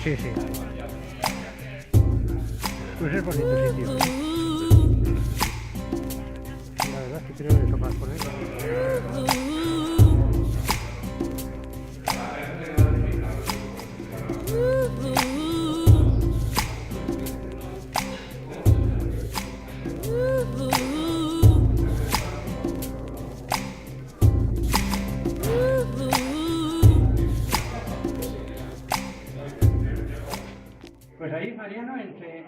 Sí, sí. Pues es bonito sitio. La verdad es que creo que tocar por él. Pues ahí, Mariano, entre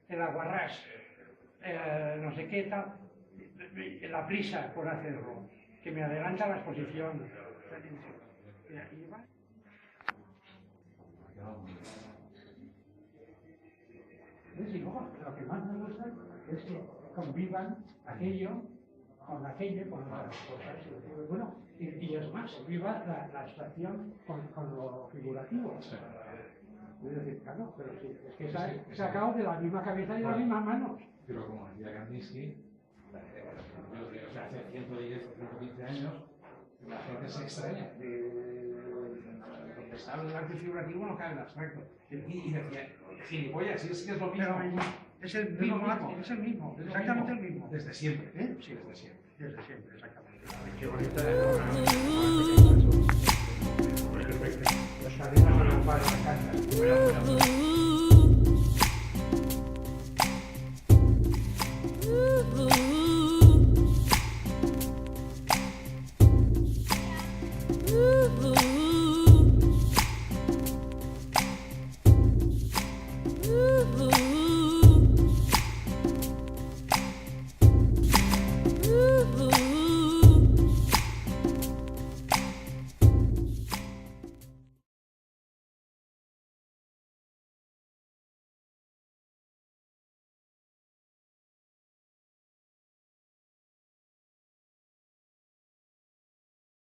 el aguarrás, no sé qué tal, la prisa por hacerlo, que me adelanta la exposición. Y va. Y luego, lo que más me gusta es que convivan aquello con aquello, con las cosas. Bueno, y es más, viva la abstracción con lo figurativo. Es decir, claro, pero sí, es que se ha sacado de la misma cabeza y de las mismas manos. Pero como decía Kandinsky, hace 110 o 115 años, la gente se extraña donde está el arte figurativo no cae el abstracto. Y decía, gilipollas, si es que es lo mismo. Pero es el mismo arte, es el mismo, exactamente el mismo. Desde siempre, ¿Eh? Sí, desde siempre. Desde siempre, exactamente. Qué bonito.